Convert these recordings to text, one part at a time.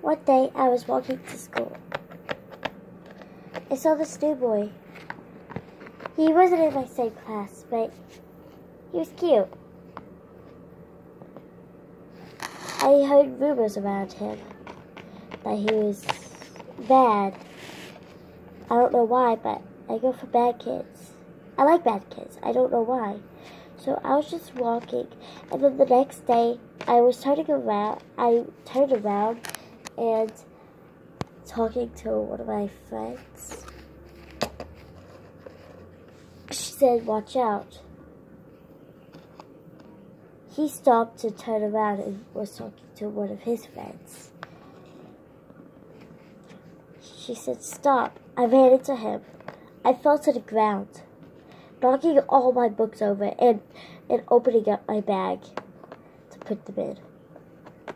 One day, I was walking to school. I saw this new boy. He wasn't in my same class, but he was cute. I heard rumors around him that he was bad. I don't know why, but I go for bad kids. I like bad kids. I don't know why. So I was just walking, and then the next day, I turned around and talking to one of my friends. She said, "Watch out." He stopped to turn around and was talking to one of his friends. She said, "Stop." I ran into him. I fell to the ground, knocking all my books over and opening up my bag to put them in.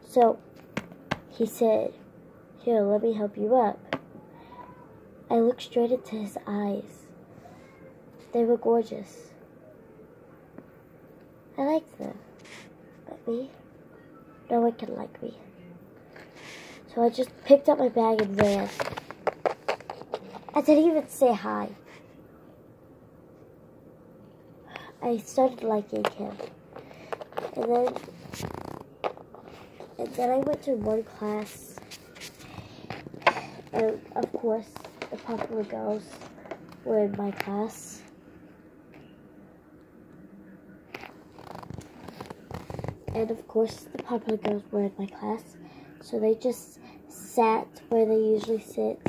So he said, "Here, let me help you up." I looked straight into his eyes. They were gorgeous. I liked them. But me? No one can like me. So I just picked up my bag and ran. I didn't even say hi. I started liking him. And then I went to one class. And of course, the popular girls were in my class. And of course, the popular girls were in my class. So they just sat where they usually sit.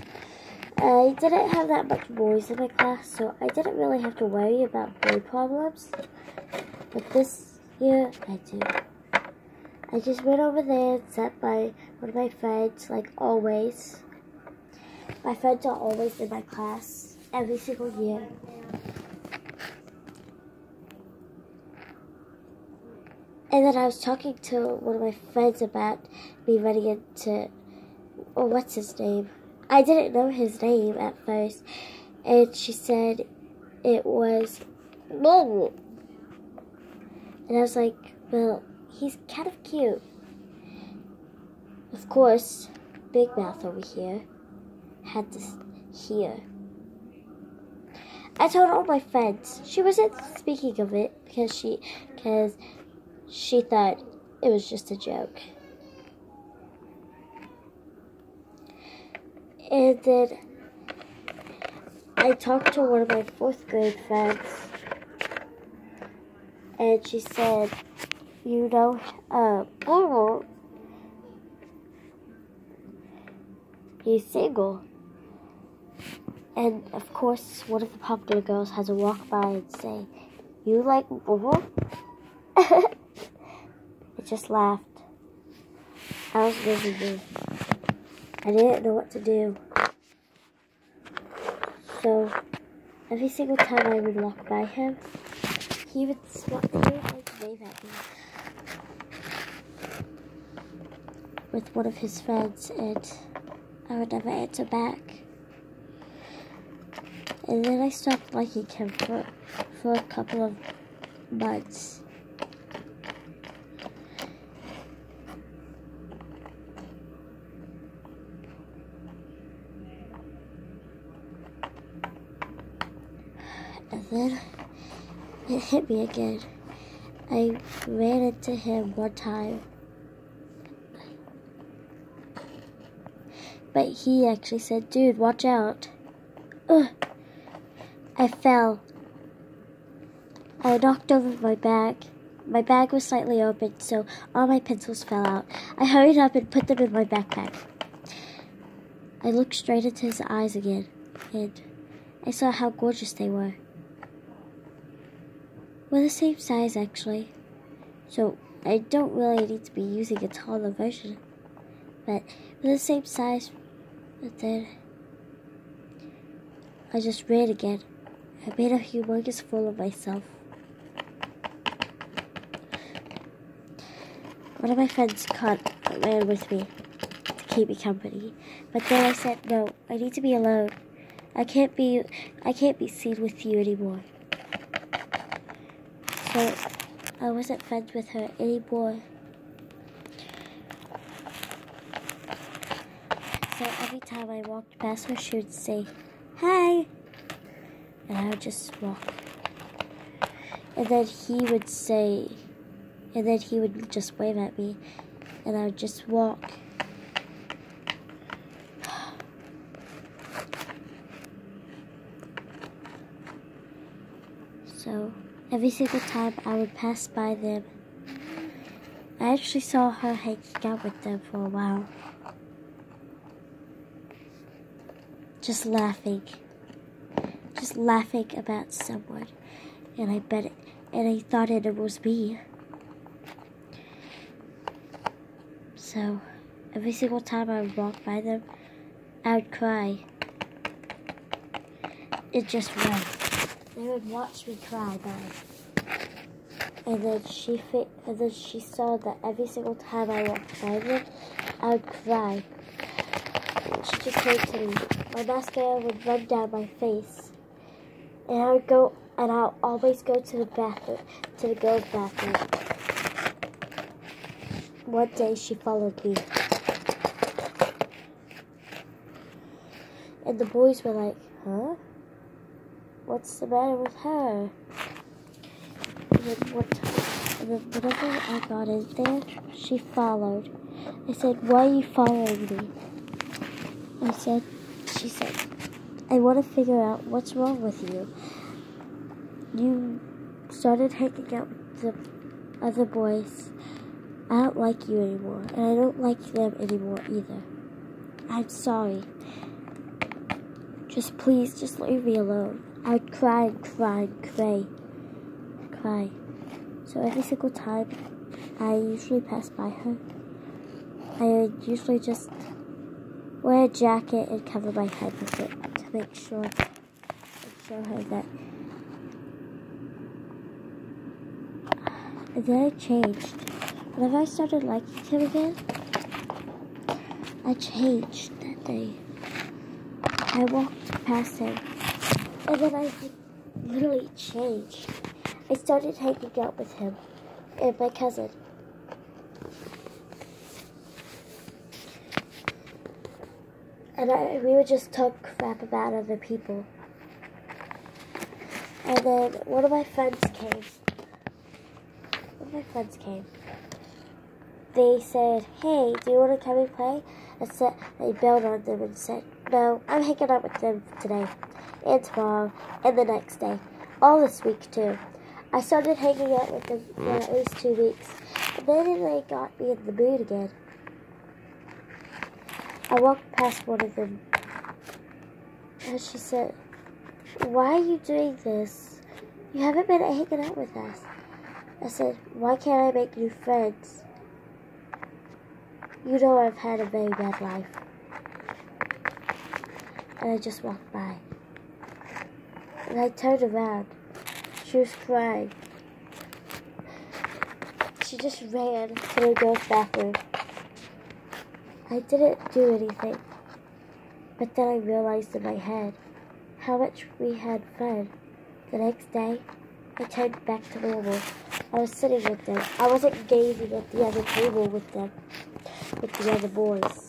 I didn't have that much boys in my class, so I didn't really have to worry about boy problems. But this year, I do. I just went over there and sat by one of my friends, like always. My friends are always in my class, every single year. And then I was talking to one of my friends about me running into, what's his name? I didn't know his name at first. And she said it was Momo. And I was like, well, he's kind of cute. Of course, Big Mouth over here had this here. I told all my friends. She wasn't speaking of it because she thought it was just a joke. And then I talked to one of my 4th grade friends, and she said, "You know, Momo, he's single." And of course, one of the popular girls has to walk by and say, "You like Momo?" I just laughed. I was miserable. I didn't know what to do. So, every single time I would walk by him, he would wave at me with one of his friends, and I would never answer back. And then I stopped liking him for a couple of months. And then it hit me again. I ran into him one time. But he actually said, "Dude, watch out." Ugh. I fell. I knocked over my bag. My bag was slightly open, so all my pencils fell out. I hurried up and put them in my backpack. I looked straight into his eyes again, and I saw how gorgeous they were. We're the same size, actually, so I don't really need to be using a taller version, but we're the same size. But then I just ran again. I made a humongous fool of myself. One of my friends ran with me to keep me company, but then I said, "No, I need to be alone. I can't be seen with you anymore." So I wasn't friends with her anymore. So every time I walked past her, she would say, "Hi," and I would just walk. And then he would just wave at me, and I would just walk. So every single time I would pass by them, I actually saw her hanging out with them for a while. Just laughing about someone, and I thought it was me. So every single time I would walk by them, I would cry. It just went. They would watch me cry by. And then she saw that every single time I walked by them, I would cry. She just came to me. My mascara would run down my face. And I'll always go to the bathroom, to the girls' bathroom. One day she followed me. And the boys were like, "Huh? What's the matter with her?" And then whenever I got in there, she followed. I said, "Why are you following me?" She said, "I want to figure out what's wrong with you. You started hanging out with the other boys. I don't like you anymore, and I don't like them anymore either. I'm sorry. Please leave me alone." I would cry and cry and cry. So every single time I usually pass by her, I would usually just wear a jacket and cover my head with it to make sure and show her that. And then I changed. Whenever I started liking him again, I changed that day. I walked past him, and then I literally changed. I started hanging out with him and my cousin. And we would just talk crap about other people. And then one of my friends came. They said, "Hey, do you want to come and play?" They bailed on them and said, "No, I'm hanging out with them today, and tomorrow, and the next day. All this week, too." I started hanging out with them for at least 2 weeks, and then they got me in the mood again. I walked past one of them, and she said, "Why are you doing this? You haven't been hanging out with us." I said, "Why can't I make new friends? You know I've had a very bad life." And I just walked by. And I turned around. She was crying. She just ran to the girls' bathroom. I didn't do anything. But then I realized in my head how much we had fun. The next day, I turned back to normal. I was sitting with them. I wasn't gazing at the other table with them, with the other boys.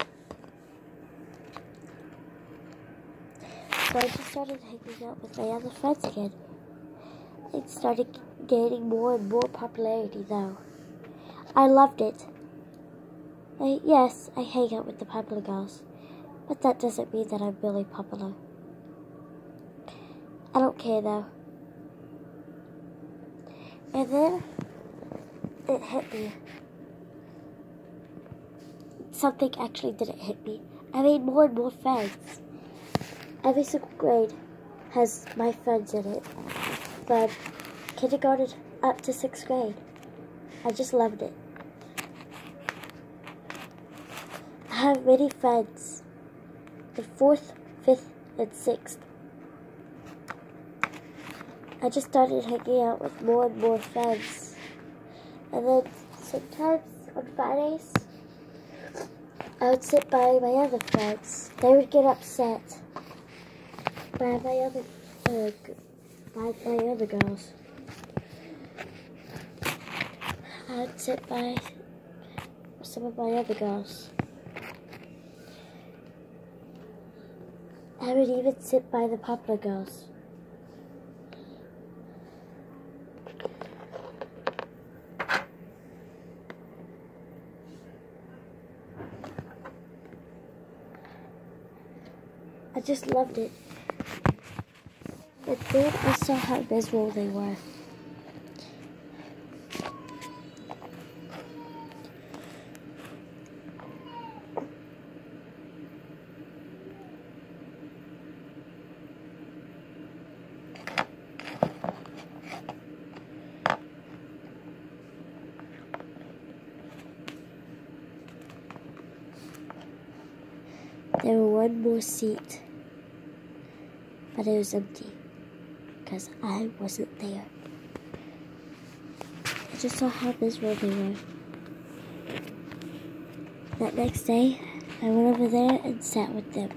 So I just started hanging out with my other friends again. It started gaining more and more popularity, though. I loved it. Yes, I hang out with the popular girls, but that doesn't mean that I'm really popular. I don't care, though. And then it hit me. Something actually didn't hit me. I made more and more friends. Every single grade has my friends in it, from kindergarten up to 6th grade. I just loved it. I have many friends in 4th, 5th, and 6th. I just started hanging out with more and more friends. And then sometimes on Fridays, I would sit by my other friends. They would get upset by my other girls. I would sit by some of my other girls. I would even sit by the Popular Girls. I just loved it. But then I saw how miserable they were. There was one more seat, but it was empty because I wasn't there. I just saw how miserable they were. That next day, I went over there and sat with them.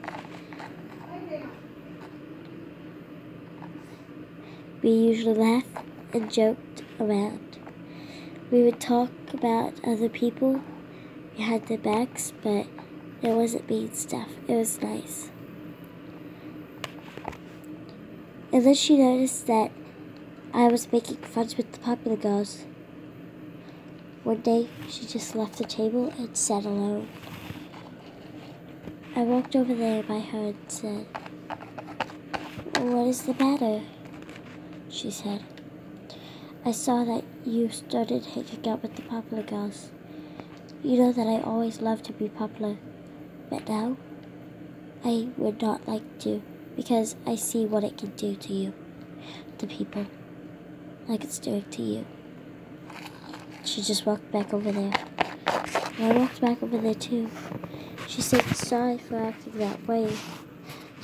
We usually laughed and joked around. We would talk about other people behind their backs, but it wasn't mean stuff. It was nice. And then she noticed that I was making fun with the Popular Girls. One day, she just left the table and sat alone. I walked over there by her and said, "What is the matter?" She said, "I saw that you started hanging out with the Popular Girls. You know that I always loved to be popular. But now, I would not like to because I see what it can do to you, to people, like it's doing to you." She just walked back over there. And I walked back over there too. She said sorry for acting that way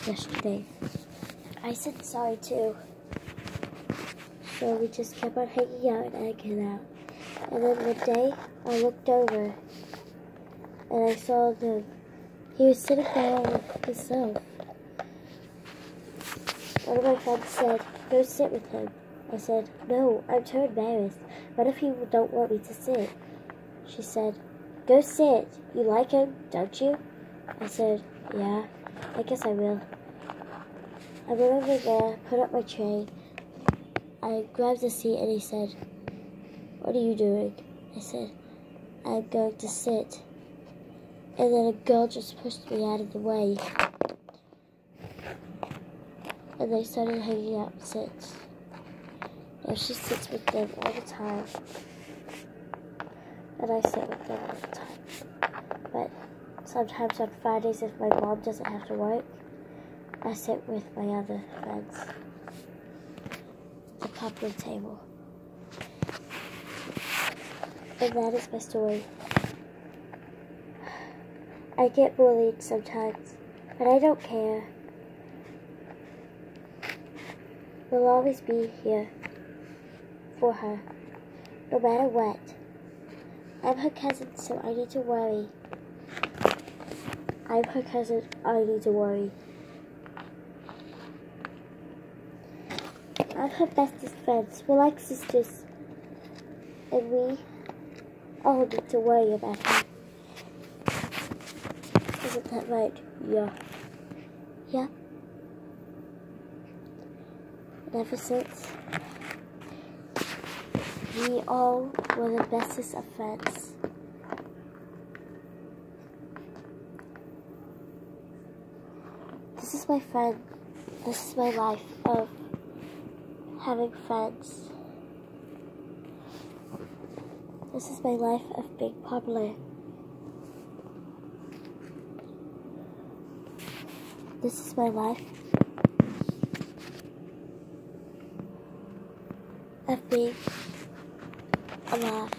yesterday. I said sorry too. So we just kept on hanging out and hanging out. And then one day, I looked over and I saw them. He was sitting there with himself. One of my friends said, "Go sit with him." I said, "No, I'm too embarrassed. What if you don't want me to sit?" She said, "Go sit. You like him, don't you?" I said, "Yeah, I guess I will." I went over there, put up my tray. I grabbed a seat and he said, "What are you doing?" I said, "I'm going to sit." And then a girl just pushed me out of the way. And they started hanging out since. Now she sits with them all the time. And I sit with them all the time. But sometimes on Fridays, if my mom doesn't have to work, I sit with my other friends at the Popular table. And that is my story. I get bullied sometimes, but I don't care. We'll always be here for her, no matter what. I'm her cousin, so I need to worry. I'm her cousin, I need to worry. I'm her bestest friends. We're like sisters, and we all need to worry about her. Isn't that right? Yeah. Yeah. And ever since, we all were the bestest of friends. This is my friend. This is my life of having friends. This is my life of being popular. This is my life of being alive.